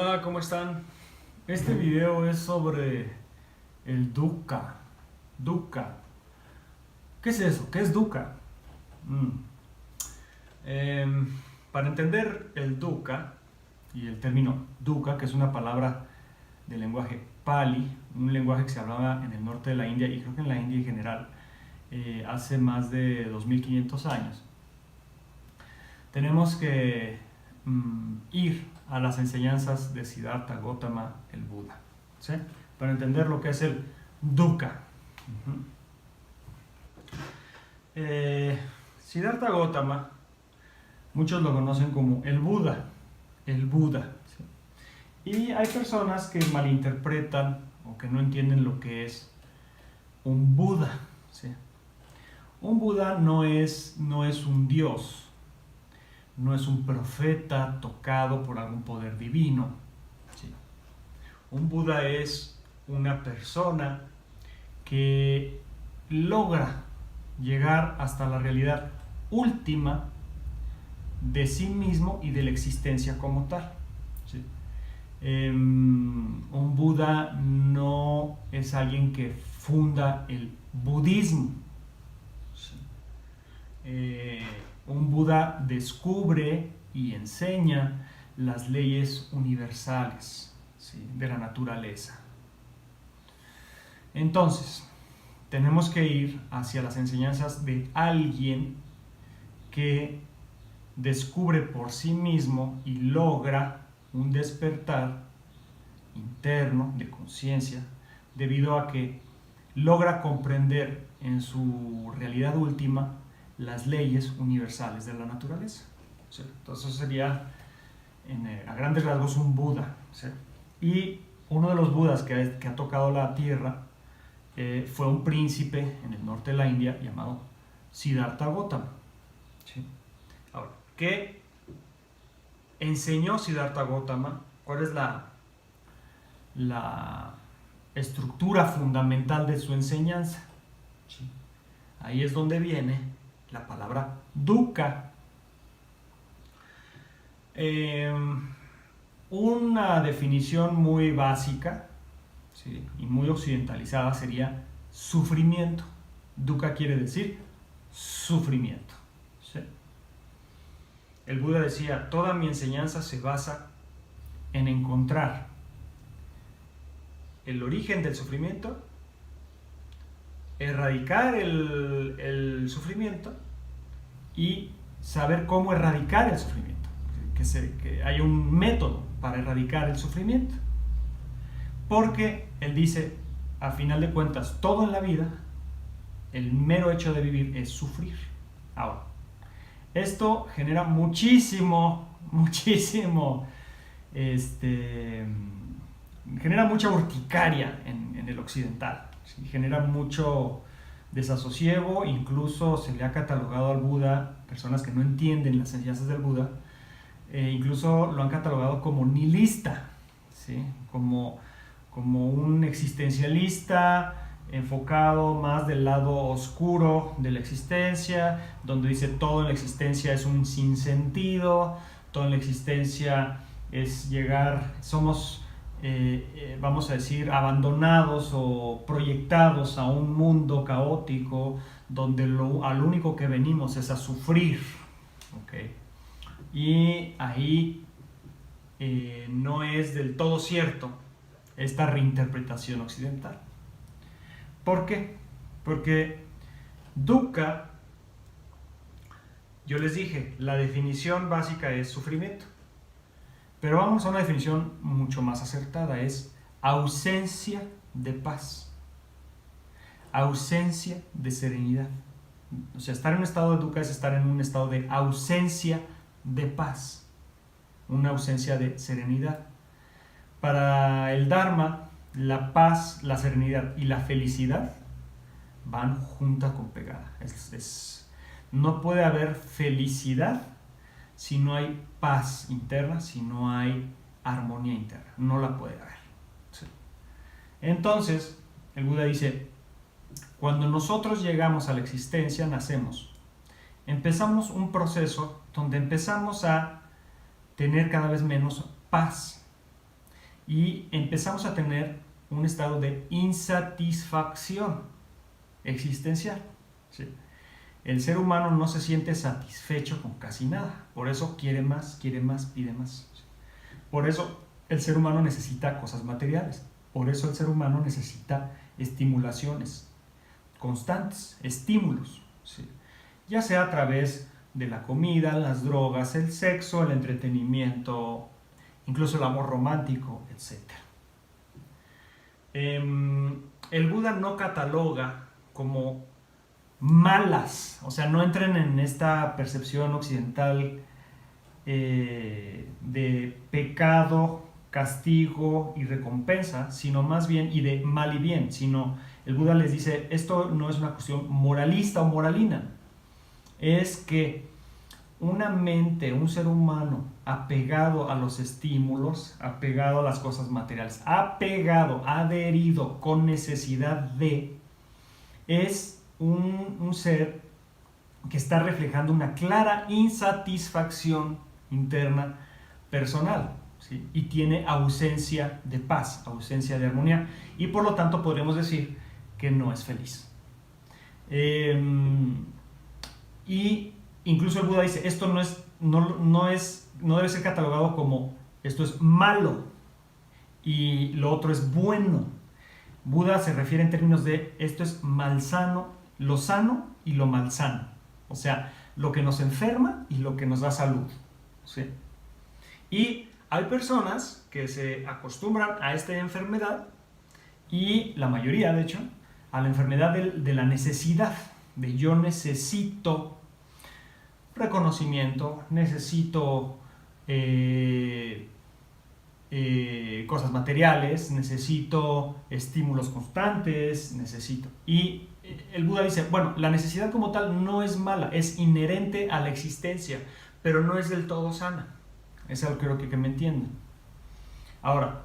Hola, ¿cómo están? Este video es sobre el dukkha. Dukkha. ¿Qué es eso? ¿Qué es dukkha? Mm. Em, para entender el dukkha y el término dukkha, que es una palabra del lenguaje Pali, un lenguaje que se hablaba en el norte de la India y creo que en la India en general, hace más de 2500 años, tenemos que ir a las enseñanzas de Siddhartha Gautama, el Buda, ¿sí? Para entender lo que es el dukkha. Uh-huh. Siddhartha Gautama, muchos lo conocen como el Buda, ¿sí? Y hay personas que malinterpretan o que no entienden lo que es un Buda, ¿sí? Un Buda no es un dios, no es un profeta tocado por algún poder divino, ¿sí? Un Buda es una persona que logra llegar hasta la realidad última de sí mismo y de la existencia como tal, ¿sí? Un Buda no es alguien que funda el budismo, ¿sí? Un Buda descubre y enseña las leyes universales, ¿sí?, de la naturaleza. Entonces, tenemos que ir hacia las enseñanzas de alguien que descubre por sí mismo y logra un despertar interno de conciencia debido a que logra comprender en su realidad última las leyes universales de la naturaleza, ¿sí? Entonces eso sería a grandes rasgos un Buda, ¿sí? Y uno de los Budas que ha tocado la tierra fue un príncipe en el norte de la India llamado Siddhartha Gautama, ¿sí? Ahora, ¿qué enseñó Siddhartha Gautama? ¿Cuál es la estructura fundamental de su enseñanza? ¿Sí? Ahí es donde viene la palabra dukkha. Una definición muy básica, ¿sí?, y muy occidentalizada sería sufrimiento. Dukkha quiere decir sufrimiento, ¿sí? El Buda decía: toda mi enseñanza se basa en encontrar el origen del sufrimiento, erradicar el sufrimiento y saber cómo erradicar el sufrimiento, que hay un método para erradicar el sufrimiento, porque él dice, a final de cuentas, todo en la vida, el mero hecho de vivir es sufrir. Ahora, esto genera genera mucha urticaria en el occidental, ¿sí? Genera mucho desasosiego, incluso se le ha catalogado al Buda, personas que no entienden las enseñanzas del Buda, incluso lo han catalogado como nihilista, ¿sí? Como un existencialista enfocado más del lado oscuro de la existencia, donde dice todo en la existencia es un sinsentido, todo en la existencia es somos, vamos a decir, abandonados o proyectados a un mundo caótico donde al único que venimos es a sufrir, ¿okay? Y ahí no es del todo cierto esta reinterpretación occidental. ¿Por qué? Porque dukkha, yo les dije, la definición básica es sufrimiento. Pero vamos a una definición mucho más acertada, es ausencia de paz, ausencia de serenidad. O sea, estar en un estado de dukkha es estar en un estado de ausencia de paz, una ausencia de serenidad. Para el Dharma, la paz, la serenidad y la felicidad van juntas con pegada. No puede haber felicidad si no hay paz interna, si no hay armonía interna. No la puede haber, ¿sí? Entonces, el Buda dice, cuando nosotros llegamos a la existencia, nacemos. Empezamos un proceso donde empezamos a tener cada vez menos paz. y empezamos a tener un estado de insatisfacción existencial. ¿Sí? El ser humano no se siente satisfecho con casi nada, por eso quiere más, pide más. ¿Sí? Por eso el ser humano necesita cosas materiales, por eso el ser humano necesita estimulaciones constantes, estímulos, ¿sí? Ya sea a través de la comida, las drogas, el sexo, el entretenimiento, incluso el amor romántico, etc. El Buda no cataloga como malas, o sea, no entren en esta percepción occidental de pecado, castigo y recompensa, sino más bien, y de mal y bien, sino el Buda les dice, esto no es una cuestión moralista o moralina, es que una mente, un ser humano apegado a los estímulos, apegado a las cosas materiales, apegado, adherido, con necesidad de, es un ser que está reflejando una clara insatisfacción interna personal, ¿sí? Y tiene ausencia de paz, ausencia de armonía, y por lo tanto podríamos decir que no es feliz. Y incluso el Buda dice, esto no debe ser catalogado como esto es malo y lo otro es bueno. Buda se refiere en términos de esto es malsano, lo sano y lo malsano. O sea, lo que nos enferma y lo que nos da salud. ¿Sí? Y hay personas que se acostumbran a esta enfermedad, y la mayoría, de hecho, a la enfermedad de la necesidad, de yo necesito reconocimiento, necesito cosas materiales, necesito estímulos constantes, necesito. Y el Buda dice, bueno, la necesidad como tal no es mala, es inherente a la existencia, pero no es del todo sana. Eso creo que me entienden. Ahora,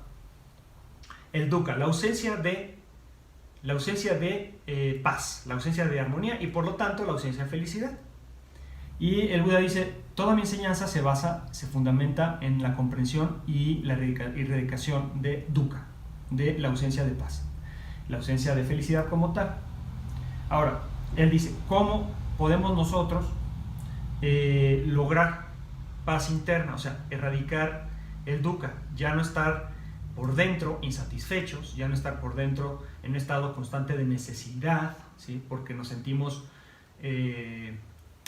el dukkha, la ausencia de paz, la ausencia de armonía y por lo tanto la ausencia de felicidad. Y el Buda dice, toda mi enseñanza se fundamenta en la comprensión y la erradicación de dukkha, de la ausencia de paz, la ausencia de felicidad como tal. Ahora, él dice, ¿cómo podemos nosotros lograr paz interna? O sea, erradicar el dukkha, ya no estar por dentro insatisfechos, ya no estar por dentro en un estado constante de necesidad, ¿sí? Porque nos sentimos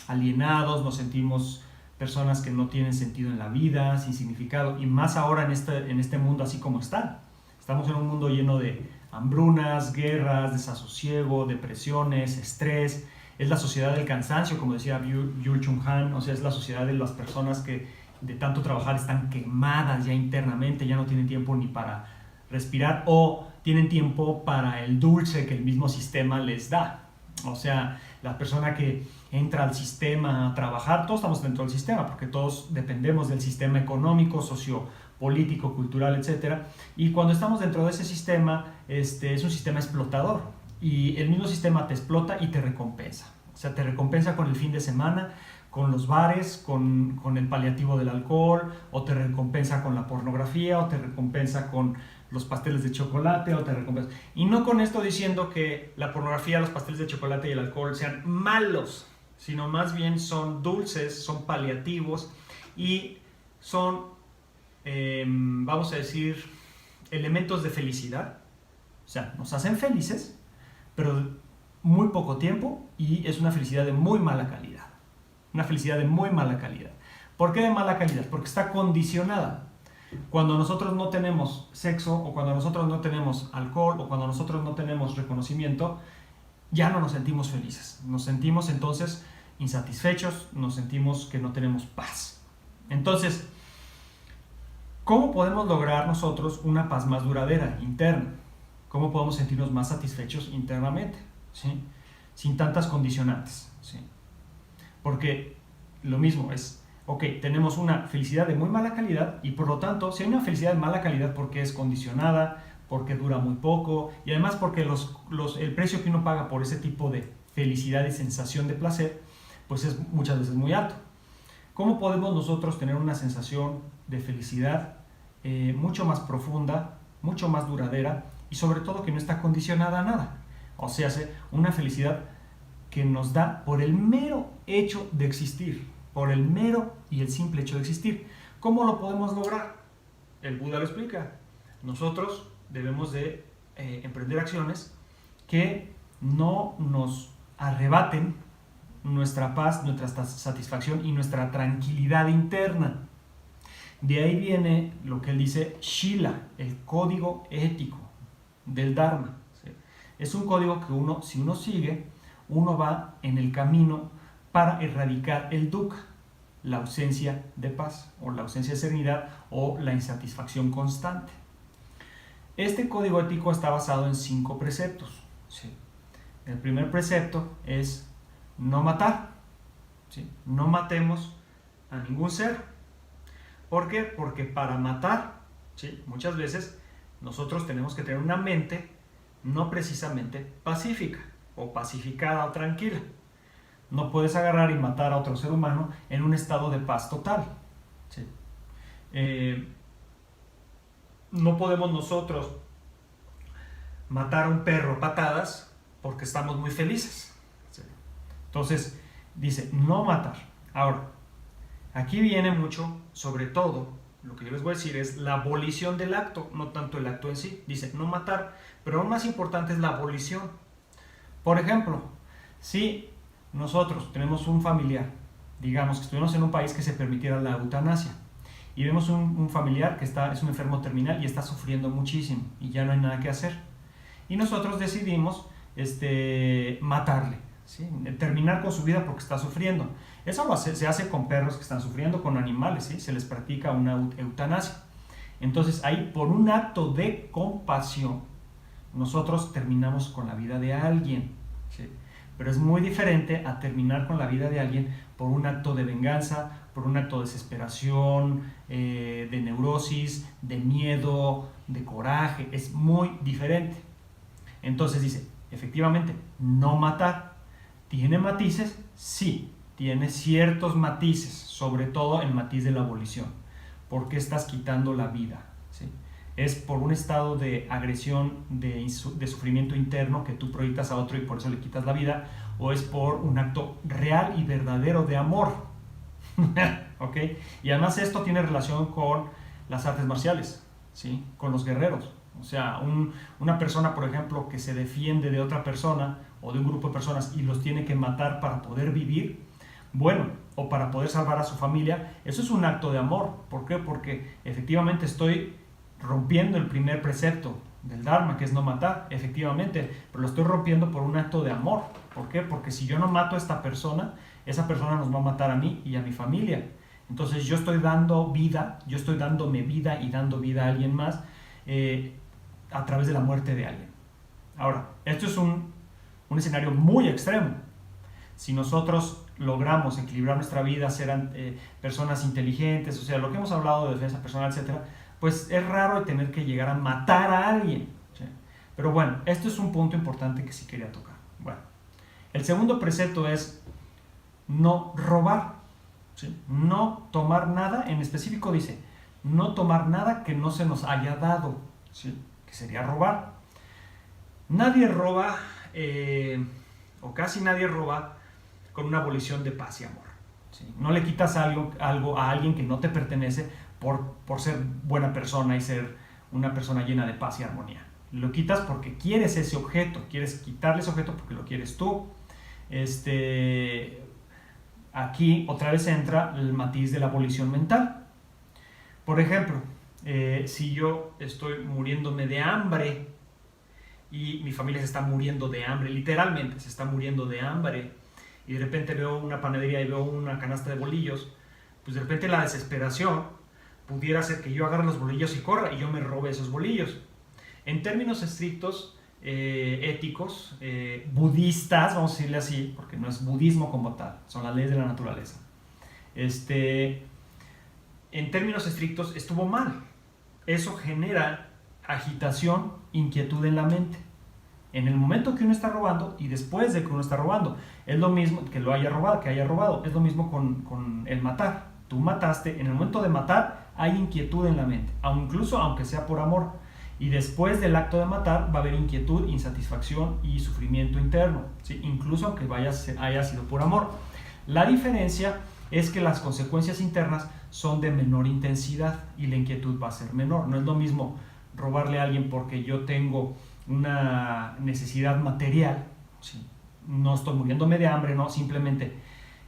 alienados, nos sentimos personas que no tienen sentido en la vida, sin significado, y más ahora en este mundo así como está. Estamos en un mundo lleno de hambrunas, guerras, desasosiego, depresiones, estrés. Es la sociedad del cansancio, como decía Byul Chul Han, o sea, es la sociedad de las personas que de tanto trabajar están quemadas ya internamente, ya no tienen tiempo ni para respirar o tienen tiempo para el dulce que el mismo sistema les da. O sea, la persona que entra al sistema a trabajar, todos estamos dentro del sistema porque todos dependemos del sistema económico, sociopolítico, cultural, etc. Y cuando estamos dentro de ese sistema, es un sistema explotador y el mismo sistema te explota y te recompensa. O sea, te recompensa con el fin de semana, con los bares, con el paliativo del alcohol, o te recompensa con la pornografía, o te recompensa con los pasteles de chocolate, o te recompensa. Y no con esto diciendo que la pornografía, los pasteles de chocolate y el alcohol sean malos, sino más bien son dulces, son paliativos y son, vamos a decir, elementos de felicidad. O sea, nos hacen felices, pero muy poco tiempo, y es una felicidad de muy mala calidad. Una felicidad de muy mala calidad. ¿Por qué de mala calidad? Porque está condicionada. Cuando nosotros no tenemos sexo, o cuando nosotros no tenemos alcohol, o cuando nosotros no tenemos reconocimiento, ya no nos sentimos felices. Nos sentimos entonces insatisfechos, nos sentimos que no tenemos paz. Entonces, ¿cómo podemos lograr nosotros una paz más duradera, interna? ¿Cómo podemos sentirnos más satisfechos internamente? ¿Sí? Sin tantas condicionantes. ¿Sí? Porque lo mismo es, ok, tenemos una felicidad de muy mala calidad y por lo tanto, si hay una felicidad de mala calidad porque es condicionada, porque dura muy poco y además porque el precio que uno paga por ese tipo de felicidad y sensación de placer, pues es muchas veces muy alto. ¿Cómo podemos nosotros tener una sensación de felicidad mucho más profunda, mucho más duradera y sobre todo que no está condicionada a nada. O sea, una felicidad que nos da por el mero hecho de existir, por el mero y el simple hecho de existir. ¿Cómo lo podemos lograr? El Buda lo explica. Nosotros debemos de emprender acciones que no nos arrebaten nuestra paz, nuestra satisfacción y nuestra tranquilidad interna. De ahí viene lo que él dice, Shila, el código ético del Dharma. ¿Sí? Es un código que si uno sigue, uno va en el camino para erradicar el dukkha, la ausencia de paz, o la ausencia de serenidad, o la insatisfacción constante. Este código ético está basado en 5 preceptos. ¿Sí? El primer precepto es no matar. ¿Sí? No matemos a ningún ser. ¿Por qué? Porque para matar, ¿sí?, muchas veces nosotros tenemos que tener una mente no precisamente pacífica, o pacificada o tranquila. No puedes agarrar y matar a otro ser humano en un estado de paz total. ¿Sí? No podemos nosotros matar a un perro a patadas porque estamos muy felices. ¿Sí? Entonces, dice, no matar. Ahora, aquí viene mucho, sobre todo, lo que yo les voy a decir es la abolición del acto, no tanto el acto en sí. Dice, no matar, pero aún más importante es la abolición. Por ejemplo, si nosotros tenemos un familiar, digamos que estuvimos en un país que se permitiera la eutanasia, y vemos un familiar que es un enfermo terminal y está sufriendo muchísimo, y ya no hay nada que hacer. Y nosotros decidimos matarle, ¿sí?, terminar con su vida porque está sufriendo. Eso se hace con perros que están sufriendo, con animales, ¿sí? Se les practica una eutanasia. Entonces ahí, por un acto de compasión, nosotros terminamos con la vida de alguien. ¿Sí? Pero es muy diferente a terminar con la vida de alguien por un acto de venganza, por un acto de desesperación, de neurosis, de miedo, de coraje. Es muy diferente. Entonces dice, efectivamente, no matar. ¿Tiene matices? Sí, tiene ciertos matices, sobre todo el matiz de la abolición. ¿Por qué estás quitando la vida? ¿Sí? Es por un estado de agresión, de sufrimiento interno que tú proyectas a otro y por eso le quitas la vida, o es por un acto real y verdadero de amor. ¿Ok? Y además esto tiene relación con las artes marciales, ¿sí?, con los guerreros. O sea, una persona, por ejemplo, que se defiende de otra persona o de un grupo de personas y los tiene que matar para poder vivir, bueno, o para poder salvar a su familia, eso es un acto de amor. ¿Por qué? Porque efectivamente estoy rompiendo el primer precepto del Dharma, que es no matar, efectivamente, pero lo estoy rompiendo por un acto de amor. ¿Por qué? Porque si yo no mato a esta persona, esa persona nos va a matar a mí y a mi familia. Entonces yo estoy dando vida, yo estoy dándome vida y dando vida a alguien más a través de la muerte de alguien. Ahora, esto es un escenario muy extremo. Si nosotros logramos equilibrar nuestra vida, ser personas inteligentes, o sea, lo que hemos hablado de defensa personal, etcétera, pues es raro tener que llegar a matar a alguien. ¿Sí? Pero bueno, esto es un punto importante que sí quería tocar. Bueno, el segundo precepto es no robar. ¿Sí? No tomar nada, en específico dice, no tomar nada que no se nos haya dado. ¿Sí? Que sería robar. Nadie roba, o casi nadie roba, con una abolición de paz y amor. ¿Sí? No le quitas algo a alguien que no te pertenece por ser buena persona y ser una persona llena de paz y armonía. Lo quitas porque quieres ese objeto, quieres quitarle ese objeto porque lo quieres tú. Aquí otra vez entra el matiz de la abolición mental. Por ejemplo, si yo estoy muriéndome de hambre y mi familia se está muriendo de hambre, literalmente se está muriendo de hambre, y de repente veo una panadería y veo una canasta de bolillos, pues de repente la desesperación pudiera ser que yo agarre los bolillos y corra y yo me robe esos bolillos. En términos estrictos, éticos, budistas, vamos a decirle así, porque no es budismo como tal, son las leyes de la naturaleza. En términos estrictos estuvo mal. Eso genera agitación, inquietud en la mente. En el momento que uno está robando y después de que uno está robando, es lo mismo que lo haya robado, es lo mismo con el matar. Tú mataste, en el momento de matar hay inquietud en la mente, incluso aunque sea por amor. Y después del acto de matar va a haber inquietud, insatisfacción y sufrimiento interno, ¿sí? Incluso aunque haya sido por amor. La diferencia es que las consecuencias internas son de menor intensidad y la inquietud va a ser menor. No es lo mismo robarle a alguien porque yo tengo una necesidad material, ¿sí? No estoy muriéndome de hambre, no, simplemente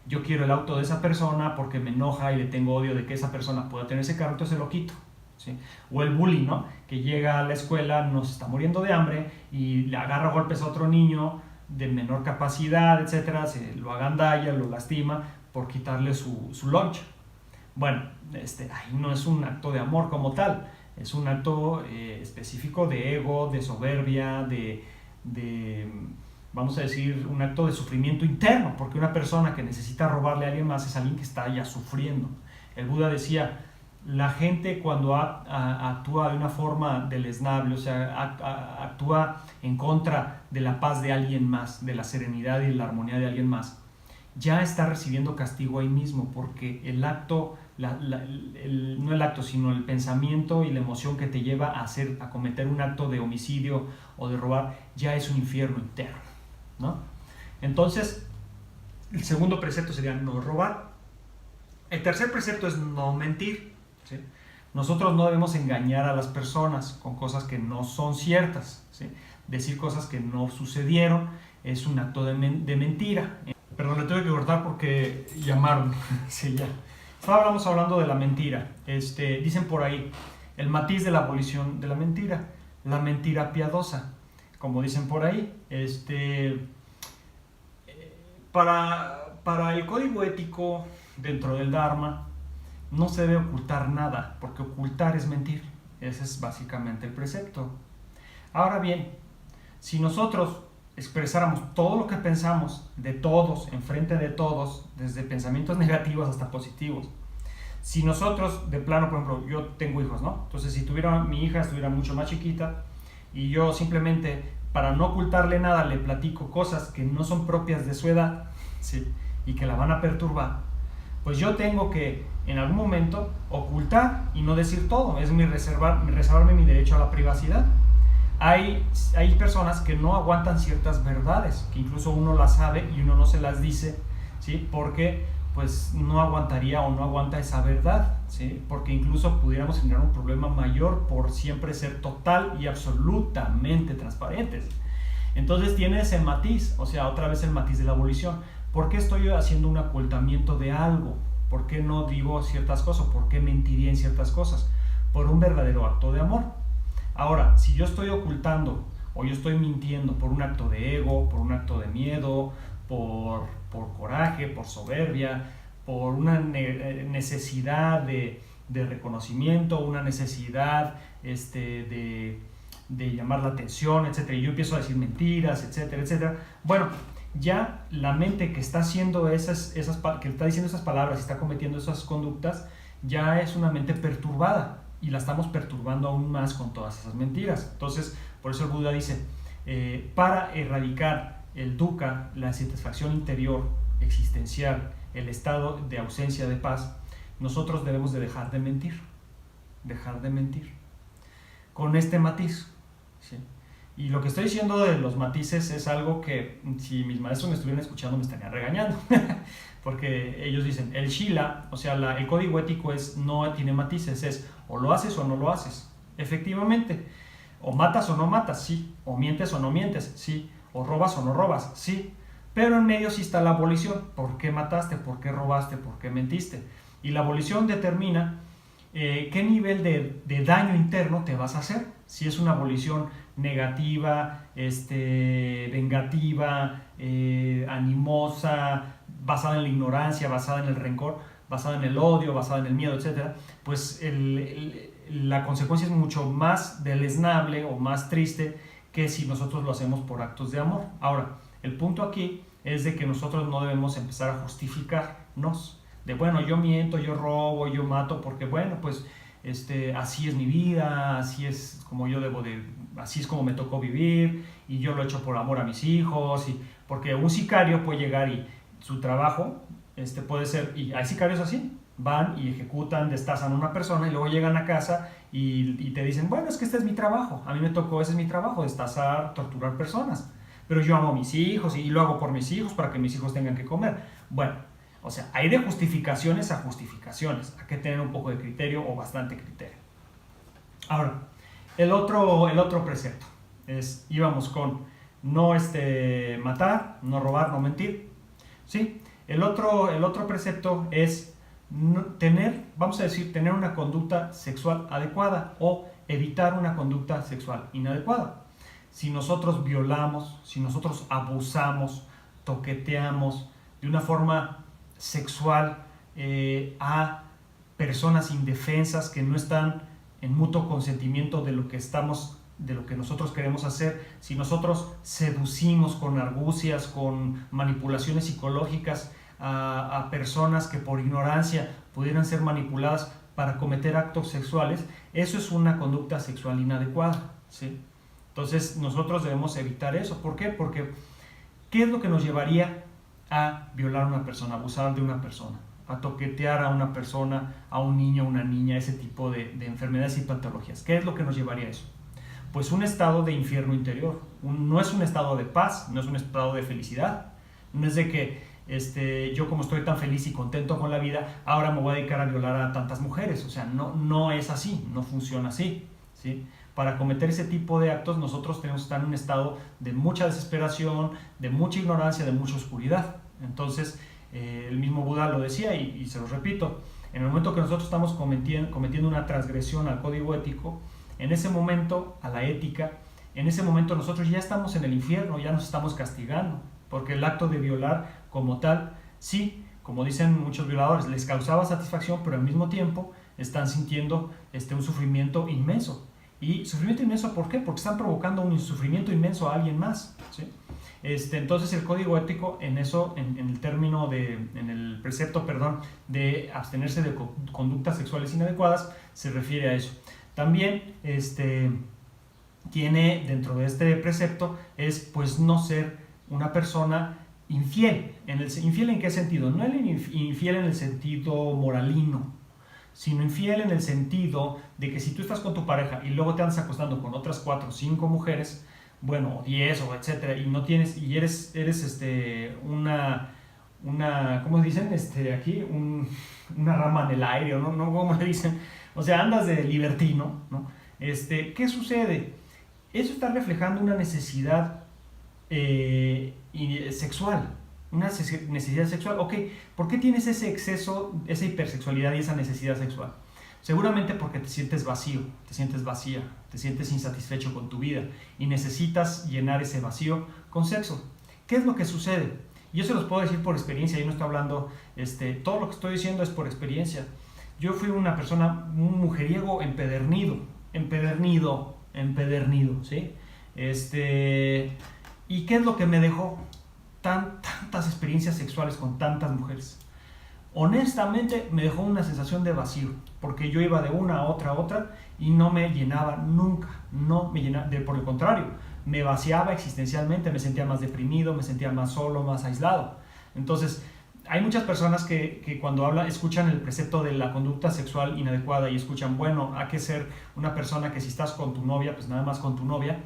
yo quiero el auto de esa persona porque me enoja y le tengo odio de que esa persona pueda tener ese carro, entonces se lo quito, ¿sí? O el bully, ¿no? Que llega a la escuela, no se está muriendo de hambre y le agarra golpes a otro niño de menor capacidad, etcétera, se lo agandalla, lo lastima por quitarle su lunch. Bueno, ahí no es un acto de amor como tal, es un acto específico de ego, de soberbia, vamos a decir, un acto de sufrimiento interno, porque una persona que necesita robarle a alguien más es alguien que está ya sufriendo. El Buda decía, la gente cuando actúa de una forma deleznable, o sea, actúa en contra de la paz de alguien más, de la serenidad y la armonía de alguien más, ya está recibiendo castigo ahí mismo, porque el acto, no el acto, sino el pensamiento y la emoción que te lleva a cometer un acto de homicidio o de robar, ya es un infierno interno, ¿no? Entonces, el segundo precepto sería no robar. El tercer precepto es no mentir, ¿sí? Nosotros no debemos engañar a las personas con cosas que no son ciertas, ¿sí? Decir cosas que no sucedieron es un acto de mentira. Perdón, le tuve que cortar porque llamaron. Sí, ya. Estábamos hablando de la mentira. Dicen por ahí, el matiz de la abolición de la mentira piadosa. Como dicen por ahí, para el código ético dentro del Dharma no se debe ocultar nada, porque ocultar es mentir. Ese es básicamente el precepto. Ahora bien, si nosotros expresáramos todo lo que pensamos de todos, enfrente de todos, desde pensamientos negativos hasta positivos, si nosotros de plano, por ejemplo, yo tengo hijos, ¿no? Entonces si mi hija estuviera mucho más chiquita y yo simplemente, para no ocultarle nada, le platico cosas que no son propias de su edad, ¿sí? Y que la van a perturbar, pues yo tengo que en algún momento ocultar y no decir todo. Es reservarme mi derecho a la privacidad. Hay personas que no aguantan ciertas verdades, que incluso uno las sabe y uno no se las dice, ¿sí? Porque pues no aguantaría o no aguanta esa verdad, ¿sí? Porque incluso pudiéramos generar un problema mayor por siempre ser total y absolutamente transparentes. Entonces tiene ese matiz, o sea, otra vez el matiz de la abolición. ¿Por qué estoy haciendo un ocultamiento de algo? ¿Por qué no digo ciertas cosas? ¿Por qué mentiría en ciertas cosas? Por un verdadero acto de amor. Ahora, si yo estoy ocultando o yo estoy mintiendo por un acto de ego, por un acto de miedo, por coraje, por soberbia, por una necesidad de reconocimiento, una necesidad de llamar la atención, etc., y yo empiezo a decir mentiras, etcétera, etcétera, bueno, ya la mente que está haciendo que está diciendo esas palabras y está cometiendo esas conductas, ya es una mente perturbada y la estamos perturbando aún más con todas esas mentiras. Entonces, por eso el Buda dice, para erradicar el dukkha, la insatisfacción interior existencial, el estado de ausencia de paz, nosotros debemos de dejar de mentir, con este matiz, ¿sí? Y lo que estoy diciendo de los matices es algo que, si mis maestros me estuvieran escuchando, me estarían regañando. Porque ellos dicen, el Shila, o sea, el código ético no tiene matices, es o lo haces o no lo haces. Efectivamente, o matas o no matas, sí. O mientes o no mientes, sí. O robas o no robas, sí. Pero en medio sí está la abolición. ¿Por qué mataste? ¿Por qué robaste? ¿Por qué mentiste? Y la abolición determina qué nivel de daño interno te vas a hacer. Si es una abolición negativa, vengativa, animosa, basada en la ignorancia, basada en el rencor, basada en el odio, basada en el miedo, etc., pues la consecuencia es mucho más deleznable o más triste que si nosotros lo hacemos por actos de amor. Ahora, el punto aquí es de que nosotros no debemos empezar a justificarnos. De bueno, yo miento, yo robo, yo mato, porque bueno, pues así es mi vida, así es como así es como me tocó vivir, y yo lo he hecho por amor a mis hijos, porque un sicario puede llegar y su trabajo puede ser, y hay sicarios así, van y ejecutan, destazan a una persona y luego llegan a casa y te dicen, bueno, es que este es mi trabajo, a mí me tocó, ese es mi trabajo, destazar, torturar personas, pero yo amo a mis hijos y lo hago por mis hijos para que mis hijos tengan que comer. Bueno, o sea, hay de justificaciones a justificaciones, hay que tener un poco de criterio o bastante criterio. Ahora, el otro precepto íbamos con no matar, no robar, no mentir, ¿sí? El otro precepto es vamos a decir, tener una conducta sexual adecuada o evitar una conducta sexual inadecuada. Si nosotros violamos, si nosotros abusamos, toqueteamos de una forma sexual a personas indefensas que no están en mutuo consentimiento de lo que nosotros queremos hacer, si nosotros seducimos con argucias, con manipulaciones psicológicas a personas que por ignorancia pudieran ser manipuladas para cometer actos sexuales, eso es una conducta sexual inadecuada, ¿sí? Entonces nosotros debemos evitar eso. ¿Por qué? Porque ¿qué es lo que nos llevaría a violar a una persona, a abusar de una persona, a toquetear a una persona, a un niño, a una niña, ese tipo de enfermedades y patologías? ¿Qué es lo que nos llevaría a eso? Pues un estado de infierno interior. No es un estado de paz, no es un estado de felicidad. No es de que yo, como estoy tan feliz y contento con la vida, ahora me voy a dedicar a violar a tantas mujeres. O sea, no es así, no funciona así, ¿sí? Para cometer ese tipo de actos nosotros tenemos que estar en un estado de mucha desesperación, de mucha ignorancia, de mucha oscuridad. Entonces, el mismo Buda lo decía y se lo repito, en el momento que nosotros estamos cometiendo una transgresión al código ético, en ese momento, a la ética, en ese momento nosotros ya estamos en el infierno, ya nos estamos castigando, porque el acto de violar como tal, sí, como dicen muchos violadores, les causaba satisfacción, pero al mismo tiempo están sintiendo un sufrimiento inmenso. ¿Y sufrimiento inmenso por qué? Porque están provocando un sufrimiento inmenso a alguien más, ¿sí? Entonces el código ético en eso, en el precepto, de abstenerse de conductas sexuales inadecuadas, se refiere a eso. También tiene dentro de este precepto es pues no ser una persona infiel. ¿Infiel en qué sentido? No el infiel en el sentido moralino, sino infiel en el sentido de que si tú estás con tu pareja y luego te andas acostando con otras 4 o 5 mujeres, bueno, o 10 o etcétera, y no tienes, y eres una ¿cómo dicen? Aquí, una rama en el aire, o no, ¿cómo le dicen? O sea, andas de libertino, ¿no? ¿Qué sucede? Eso está reflejando una necesidad sexual, una necesidad sexual. Ok, ¿por qué tienes ese exceso, esa hipersexualidad y esa necesidad sexual? Seguramente porque te sientes vacío, te sientes vacía, te sientes insatisfecho con tu vida y necesitas llenar ese vacío con sexo. ¿Qué es lo que sucede? Yo se los puedo decir por experiencia, yo no estoy hablando, todo lo que estoy diciendo es por experiencia. Yo fui una persona, un mujeriego empedernido, ¿sí? ¿Y qué es lo que me dejó? Tantas experiencias sexuales con tantas mujeres. Honestamente me dejó una sensación de vacío, porque yo iba de una a otra y no me llenaba nunca, no me llenaba, por el contrario, me vaciaba existencialmente, me sentía más deprimido, me sentía más solo, más aislado. Entonces, hay muchas personas que cuando escuchan el precepto de la conducta sexual inadecuada y escuchan, bueno, hay que ser una persona que si estás con tu novia, pues nada más con tu novia,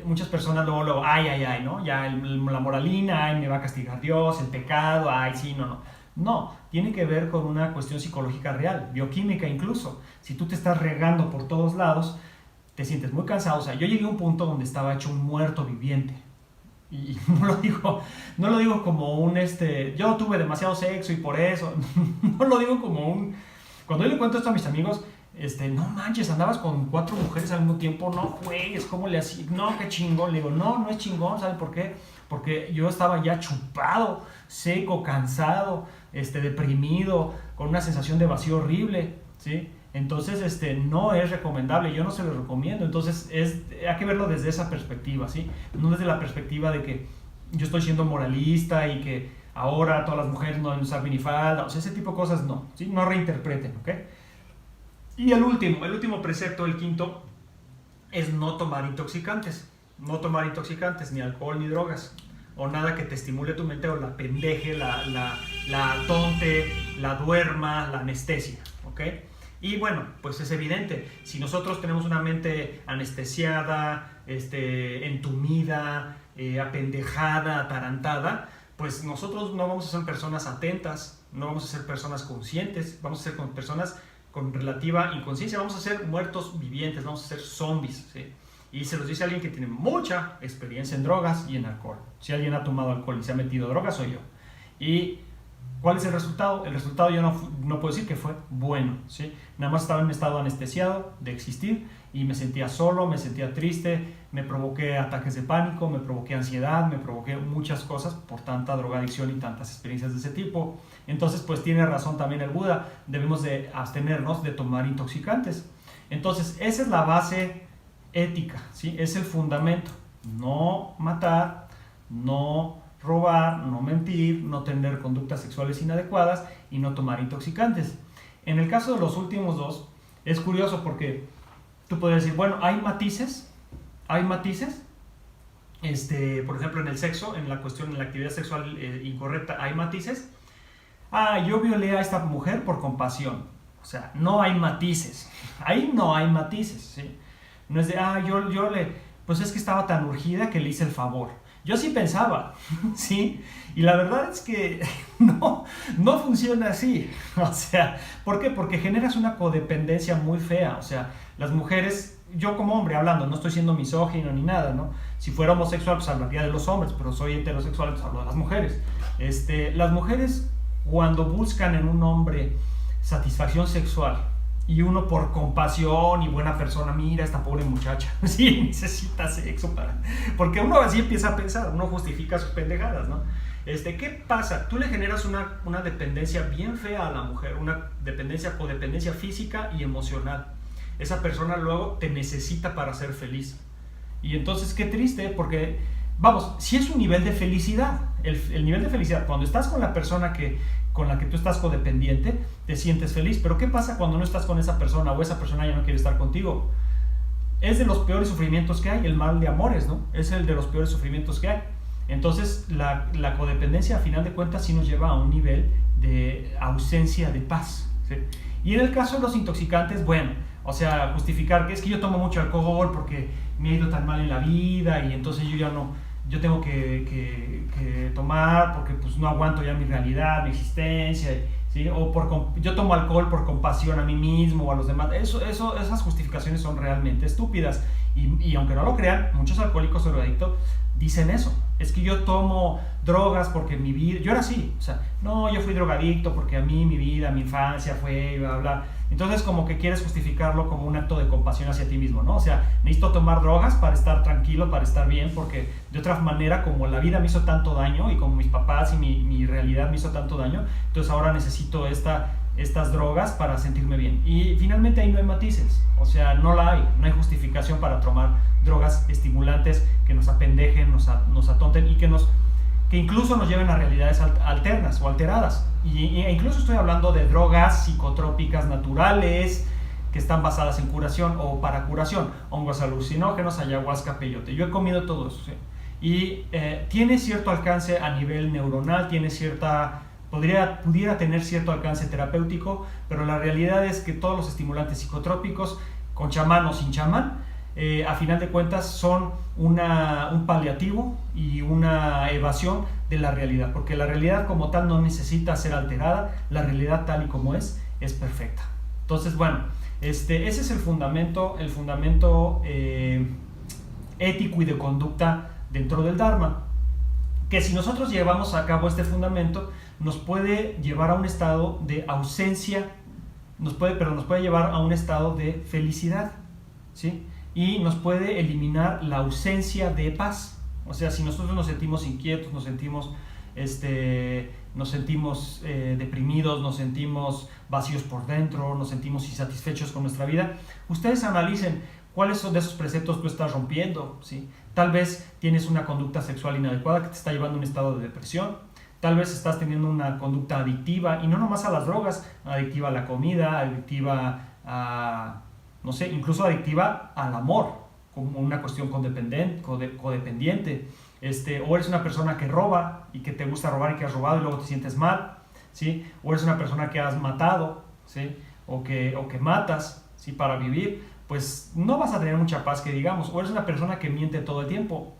muchas personas luego, ay, ¿no? Ya la moralina, ay, me va a castigar Dios, el pecado, ay, sí, no. No, tiene que ver con una cuestión psicológica real, bioquímica incluso. Si tú te estás regando por todos lados, te sientes muy cansado. O sea, yo llegué a un punto donde estaba hecho un muerto viviente. Y no lo digo como yo tuve demasiado sexo y por eso. No lo digo como cuando yo le cuento esto a mis amigos, no manches, andabas con 4 mujeres al mismo tiempo, no juegues, ¿cómo le hacías? No, qué chingón. Le digo, no es chingón, ¿sabes por qué? Porque yo estaba ya chupado, seco, cansado, deprimido, con una sensación de vacío horrible, ¿sí? Entonces, no es recomendable, yo no se lo recomiendo. Entonces, hay que verlo desde esa perspectiva, ¿sí? No desde la perspectiva de que yo estoy siendo moralista y que ahora todas las mujeres no deben usar minifalda, o sea, ese tipo de cosas no, ¿sí? No reinterpreten, ¿ok? Y el último precepto, el quinto, es no tomar intoxicantes. No tomar intoxicantes, ni alcohol ni drogas, o nada que te estimule tu mente o la pendeje, la la tonte, la duerma, la anestesia, ¿ok? Y bueno, pues es evidente, si nosotros tenemos una mente anestesiada, entumida, apendejada, atarantada, pues nosotros no vamos a ser personas atentas, no vamos a ser personas conscientes, vamos a ser personas con relativa inconsciencia, vamos a ser muertos vivientes, vamos a ser zombies, ¿sí? Y se los dice alguien que tiene mucha experiencia en drogas y en alcohol. Si alguien ha tomado alcohol y se ha metido drogas, soy yo. Y ¿cuál es el resultado? El resultado yo no puedo decir que fue bueno, ¿sí? Nada más estaba en un estado anestesiado de existir y me sentía solo, me sentía triste, me provoqué ataques de pánico, me provoqué ansiedad, me provoqué muchas cosas por tanta drogadicción y tantas experiencias de ese tipo. Entonces, pues tiene razón también el Buda, debemos de abstenernos de tomar intoxicantes. Entonces, esa es la base ética, ¿sí? Es el fundamento. No matar, no robar, no mentir, no tener conductas sexuales inadecuadas y no tomar intoxicantes. En el caso de los últimos dos, es curioso porque tú puedes decir, bueno, hay matices, por ejemplo, en el sexo, en la cuestión, en la actividad sexual incorrecta, hay matices. Yo violé a esta mujer por compasión. O sea, no hay matices. Ahí no hay matices, ¿sí? No es de, pues es que estaba tan urgida que le hice el favor. Yo sí pensaba, ¿sí? Y la verdad es que no funciona así. O sea, ¿por qué? Porque generas una codependencia muy fea. O sea, las mujeres, yo como hombre hablando, no estoy siendo misógino ni nada, ¿no? Si fuera homosexual, pues hablaría de los hombres, pero soy heterosexual, pues hablo de las mujeres. Las mujeres, cuando buscan en un hombre satisfacción sexual, y uno por compasión y buena persona, mira esta pobre muchacha, sí, necesita sexo porque uno así empieza a pensar, uno justifica sus pendejadas, ¿no? ¿Qué pasa? Tú le generas una dependencia bien fea a la mujer, una codependencia física y emocional. Esa persona luego te necesita para ser feliz. Y entonces qué triste, porque, vamos, si es un nivel de felicidad, el nivel de felicidad, cuando estás con la persona con la que tú estás codependiente, te sientes feliz. Pero ¿qué pasa cuando no estás con esa persona o esa persona ya no quiere estar contigo? Es de los peores sufrimientos que hay, el mal de amores, ¿no? Es el de los peores sufrimientos que hay. Entonces, la codependencia, a final de cuentas, sí nos lleva a un nivel de ausencia de paz, ¿sí? Y en el caso de los intoxicantes, bueno, o sea, justificar que es que yo tomo mucho alcohol porque me ha ido tan mal en la vida y entonces yo tengo que tomar porque pues no aguanto ya mi realidad, mi existencia, ¿sí? O yo tomo alcohol por compasión a mí mismo o a los demás. Esas justificaciones son realmente estúpidas y aunque no lo crean, muchos alcohólicos o drogadictos dicen eso. Es que yo tomo drogas porque mi vida, yo era así, o sea, no, yo fui drogadicto porque a mí mi vida, mi infancia fue, bla, bla. Entonces como que quieres justificarlo como un acto de compasión hacia ti mismo, ¿no? O sea, necesito tomar drogas para estar tranquilo, para estar bien, porque de otra manera, como la vida me hizo tanto daño y como mis papás y mi realidad me hizo tanto daño, entonces ahora necesito estas drogas para sentirme bien. Y finalmente ahí no hay matices, o sea, no hay justificación para tomar drogas estimulantes que nos apendejen, nos atonten y que incluso nos lleven a realidades alternas o alteradas. E incluso estoy hablando de drogas psicotrópicas naturales que están basadas en curación o para curación, hongos alucinógenos, ayahuasca, peyote. Yo he comido todo eso, ¿sí? Y tiene cierto alcance a nivel neuronal, pudiera tener cierto alcance terapéutico, pero la realidad es que todos los estimulantes psicotrópicos, con chamán o sin chamán, a final de cuentas son un paliativo y una evasión de la realidad, porque la realidad como tal no necesita ser alterada, la realidad tal y como es perfecta. Entonces, bueno, ese es el fundamento ético y de conducta dentro del Dharma, que si nosotros llevamos a cabo este fundamento, nos puede llevar a un estado de ausencia, nos puede llevar a un estado de felicidad, ¿sí? Y nos puede eliminar la ausencia de paz. O sea, si nosotros nos sentimos inquietos, nos sentimos deprimidos, nos sentimos vacíos por dentro, nos sentimos insatisfechos con nuestra vida, ustedes analicen cuáles son de esos preceptos tú estás rompiendo, ¿sí? Tal vez tienes una conducta sexual inadecuada que te está llevando a un estado de depresión. Tal vez estás teniendo una conducta adictiva, y no nomás a las drogas, adictiva a la comida, adictiva a, no sé, incluso adictiva al amor, como una cuestión codependiente. O eres una persona que roba y que te gusta robar y que has robado y luego te sientes mal. ¿sí? O eres una persona que has matado, ¿sí? O que matas, ¿sí? Para vivir, pues no vas a tener mucha paz, que digamos. O eres una persona que miente todo el tiempo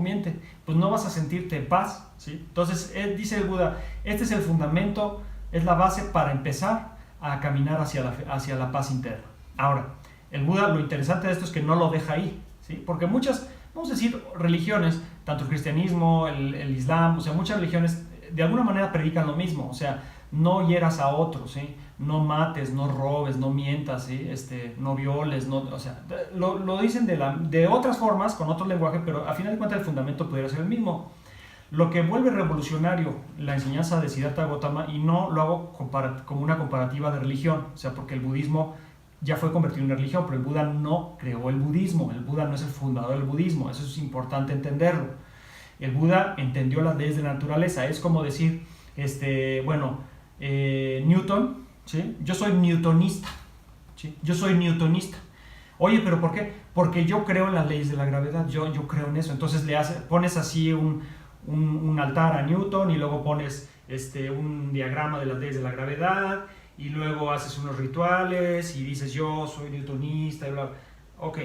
miente, pues no vas a sentirte en paz, ¿sí? Entonces, dice el Buda, este es el fundamento, es la base para empezar a caminar hacia la paz interna. Ahora, el Buda, lo interesante de esto es que no lo deja ahí, ¿sí? Porque muchas, vamos a decir, religiones, tanto el cristianismo, el islam, o sea, muchas religiones de alguna manera predican lo mismo, o sea, no hieras a otros, ¿sí? No mates, no robes, no mientas, ¿sí? No violes, no, o sea, lo dicen de otras formas, con otro lenguaje, pero a final de cuentas el fundamento pudiera ser el mismo. Lo que vuelve revolucionario la enseñanza de Siddhartha Gautama, y no lo hago como una comparativa de religión, o sea, porque el budismo ya fue convertido en una religión, pero el Buda no creó el budismo, el Buda no es el fundador del budismo, eso es importante entenderlo. El Buda entendió las leyes de la naturaleza, es como decir, Newton, ¿sí? Yo soy newtonista, ¿sí? Yo soy newtonista. Oye, ¿pero por qué? Porque yo creo en las leyes de la gravedad, yo creo en eso. Entonces pones así un altar a Newton y luego pones un diagrama de las leyes de la gravedad y luego haces unos rituales y dices yo soy newtonista y bla, bla. Ok,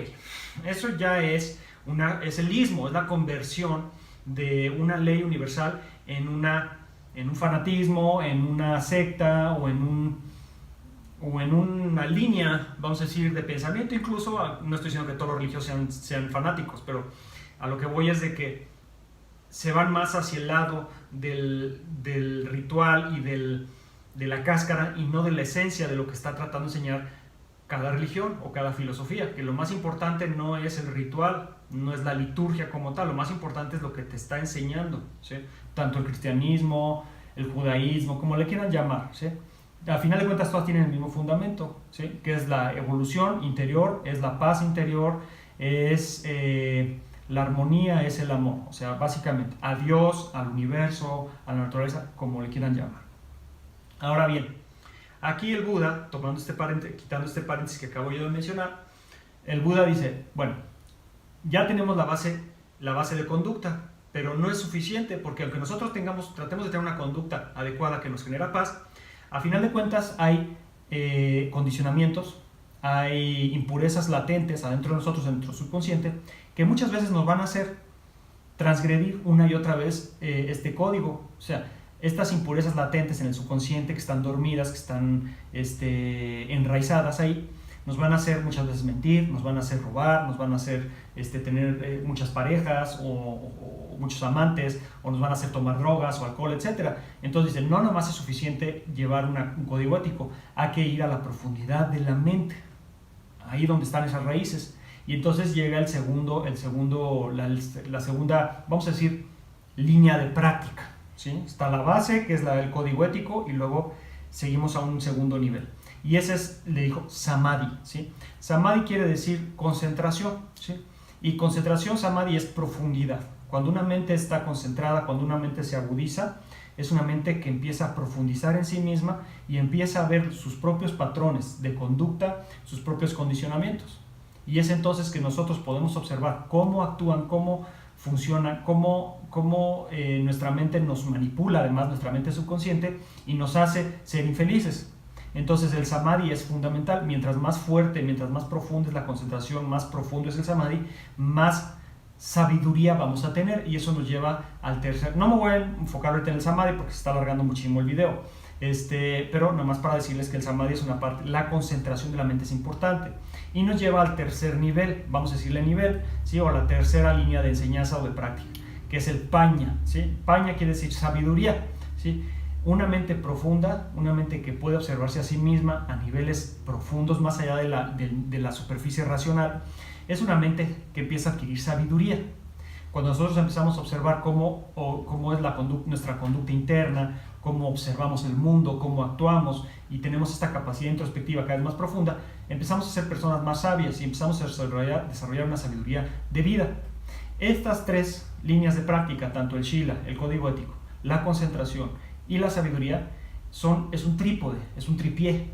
eso ya es el ismo, es la conversión de una ley universal en un fanatismo, en una secta o en una línea, vamos a decir, de pensamiento. Incluso, no estoy diciendo que todos los religiosos sean fanáticos, pero a lo que voy es de que se van más hacia el lado del ritual y de la cáscara y no de la esencia de lo que está tratando de enseñar cada religión o cada filosofía, que lo más importante no es el ritual, no es la liturgia como tal, lo más importante es lo que te está enseñando, ¿sí? Tanto el cristianismo, el judaísmo, como le quieran llamar, ¿sí? Al final de cuentas todas tienen el mismo fundamento, ¿sí? Que es la evolución interior, es la paz interior, es la armonía, es el amor, o sea, básicamente a Dios, al universo, a la naturaleza, como le quieran llamar. Ahora bien, aquí el Buda, quitando este paréntesis que acabo yo de mencionar, el Buda dice, bueno, ya tenemos la base de conducta, pero no es suficiente, porque aunque nosotros tratemos de tener una conducta adecuada que nos genera paz, a final de cuentas hay condicionamientos, hay impurezas latentes adentro de nosotros, en nuestro subconsciente, que muchas veces nos van a hacer transgredir una y otra vez este código. O sea, estas impurezas latentes en el subconsciente que están dormidas, que están enraizadas ahí, nos van a hacer muchas veces mentir, nos van a hacer robar, nos van a hacer tener muchas parejas o muchos amantes, o nos van a hacer tomar drogas o alcohol, etc. Entonces dicen, no nomás es suficiente llevar un código ético, hay que ir a la profundidad de la mente, ahí donde están esas raíces. Y entonces llega la segunda, vamos a decir, línea de práctica, ¿sí? Está la base, que es la del código ético, y luego seguimos a un segundo nivel. Y ese le dijo samadhi, ¿sí? Samadhi quiere decir concentración, ¿sí? Y concentración, samadhi, es profundidad. Cuando una mente está concentrada, cuando una mente se agudiza, es una mente que empieza a profundizar en sí misma y empieza a ver sus propios patrones de conducta, sus propios condicionamientos. Y es entonces que nosotros podemos observar cómo actúan, cómo funcionan, cómo nuestra mente nos manipula, además nuestra mente subconsciente, y nos hace ser infelices. Entonces el samadhi es fundamental. Mientras más fuerte, mientras más profunda es la concentración, más profundo es el samadhi, más sabiduría vamos a tener, y eso nos lleva al tercer. No me voy a enfocar ahorita en el samadhi porque se está alargando muchísimo el video, pero nada más para decirles que el samadhi es una parte, la concentración de la mente es importante, y nos lleva al tercer nivel, vamos a decirle nivel, ¿sí? O a la tercera línea de enseñanza o de práctica, que es el paña, ¿sí? Paña quiere decir sabiduría, ¿sí? Una mente profunda, una mente que puede observarse a sí misma a niveles profundos, más allá de la superficie racional, es una mente que empieza a adquirir sabiduría. Cuando nosotros empezamos a observar cómo es nuestra conducta interna, cómo observamos el mundo, cómo actuamos, y tenemos esta capacidad introspectiva cada vez más profunda, empezamos a ser personas más sabias y empezamos a desarrollar una sabiduría de vida. Estas tres líneas de práctica, tanto el Shila, el código ético, la concentración y la sabiduría, es un trípode, es un tripié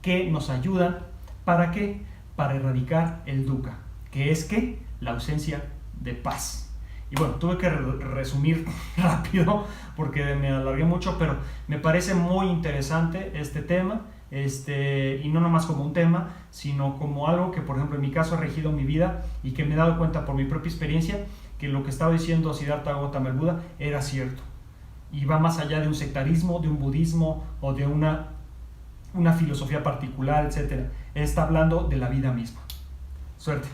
que nos ayudan. ¿Para qué? Para erradicar el dukkha, que es la ausencia de paz. Y bueno, tuve que resumir rápido porque me alargué mucho, pero me parece muy interesante este tema, y no nomás como un tema, sino como algo que, por ejemplo, en mi caso ha regido mi vida y que me he dado cuenta por mi propia experiencia que lo que estaba diciendo Siddhartha Gautama el Buda era cierto. Y va más allá de un sectarismo, de un budismo o de una filosofía particular, etcétera. Está hablando de la vida misma. Suerte.